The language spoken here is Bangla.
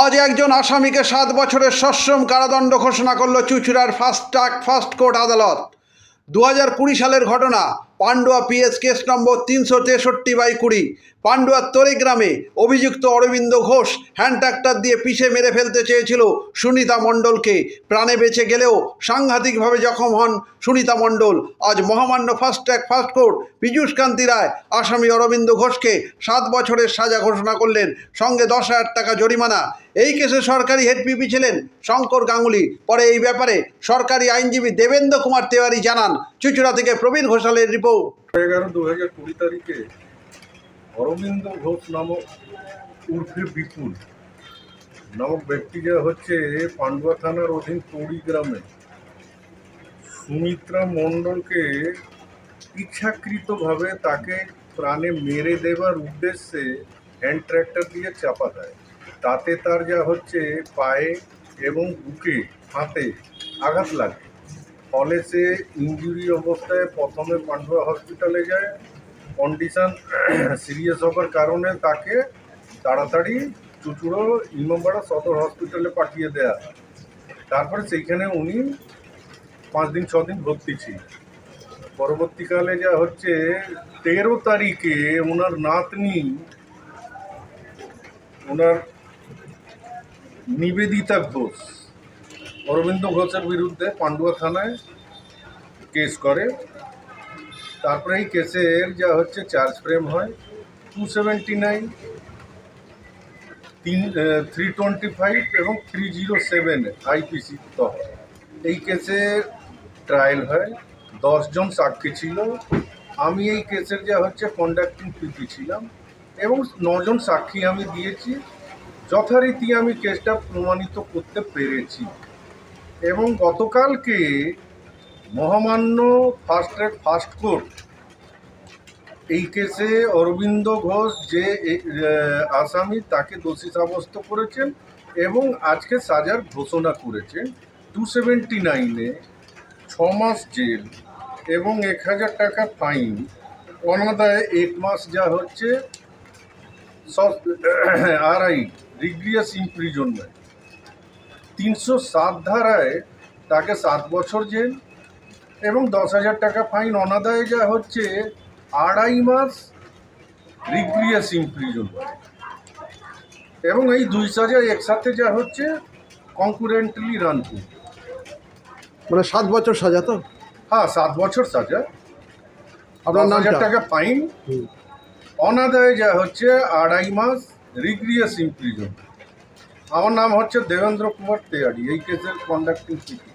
আজ একজন আসামিকে 7 বছরের সশ্রম কারাদণ্ড ঘোষণা করল চুঁচুড়ার ফার্স্ট কোর্ট আদালত। 2020 সালের ঘটনা। Pandua PS case number 363/20। পান্ডুয়ার তরি গ্রামে অভিযুক্ত অরবিন্দ ঘোষ হ্যান্ড ট্রাক্টর দিয়ে পিষে মেরে ফেলতে চেয়েছিল সুনিতা মণ্ডলকে। প্রাণে বেঁচে গেলেও সাংঘাতিকভাবে জখম হন সুনিতা মণ্ডল। আজ মহামান্য ফার্স্ট কোর্ট পীযূষ কান্তি রায় আসামি অরবিন্দ ঘোষকে 7 বছরের সাজা ঘোষণা করলেন, সঙ্গে 10,000 টাকা জরিমানা। এই কেসে সরকারি হেডপিপি ছিলেন শঙ্কর গাঙ্গুলি। পরে এই ব্যাপারে সরকারি আইনজীবী দেবেন্দ্র কুমার তেওয়ারি জানান। চুঁচুড়া থেকে প্রবীণ ঘোষালের রিপোর্ট। 11/2020 তারিখে অরবিন্দ ঘোষ নামক উর্ফে বিপুল নামক ব্যক্তিকে পান্ডুয়া থানার অধীন তড়ি গ্রামে সুমিত্রা মণ্ডলকে ইচ্ছাকৃতভাবে তাকে প্রাণে মেরে দেবার উদ্দেশ্যে হ্যান্ড ট্র্যাক্টর দিয়ে চাপা দেয়। তাতে তার পায়ে এবং বুকে হাতে আঘাত লাগে। ফলে সে ইনজুরি অবস্থায় প্রথমে পান্ডুয়া হসপিটালে যায়। কন্ডিশন সিরিয়াস হবার কারণে তাকে তাড়াতাড়ি চুঁচুড়ো ইমামবাড়া সদর হসপিটালে পাঠিয়ে দেয়া। তারপরে সেইখানে উনি 5-6 দিন ভর্তি ছিল। পরবর্তীকালে 13 তারিখে ওনার নাতনি, ওনার নিবেদিতা ঘোষ অরবিন্দ ঘোষের বিরুদ্ধে পান্ডুয়া থানায় কেস করে। তারপরে এই কেসের চার্জ ফ্রেম হয় 279, 325 এবং 307 আইপিসি তহ। এই কেসের ট্রায়াল হয়। 10 জন সাক্ষী ছিল। আমি এই কেসের কন্ডাক্টিং পিপি ছিলাম এবং 9 জন সাক্ষী আমি দিয়েছি। যথারীতি আমি কেসটা প্রমাণিত করতে পেরেছি এবং গতকালকে মহামান্য ফার্স্ট কোর্ট এই কেসে অরবিন্দ ঘোষ যে আসামি তাকে দোষী সাব্যস্ত করেছেন এবং আজকে সাজার ঘোষণা করেছেন। 279-এ 6 মাস জেল এবং 1,000 টাকা ফাইন, অনাদায়ে 1 মাস RI রিগ্রিয়াস ইমপ্রিজনমেন্ট। 307 ধারায় তাকে 7 বছর জেল এবং 10,000 টাকা ফাইন, অনাদায়ে 2.5 মাস রিগ্রিয়াস ইমপ্রিজনমেন্ট। এবং এই 2 সাজা একসাথে কনকুরেন্টলি রান করবে। মানে 7 বছর সাজা তো? হ্যাঁ, 7 বছর সাজা, আপনার 10,000 টাকা ফাইন, অনাদায়ে 2.5 মাস রিগ্রিয়াস ইমপ্রিজনমেন্ট। আমার নাম দেবেন্দ্র কুমার তেওয়ারি, এই কেসের কন্ডাক্টিং পিপি।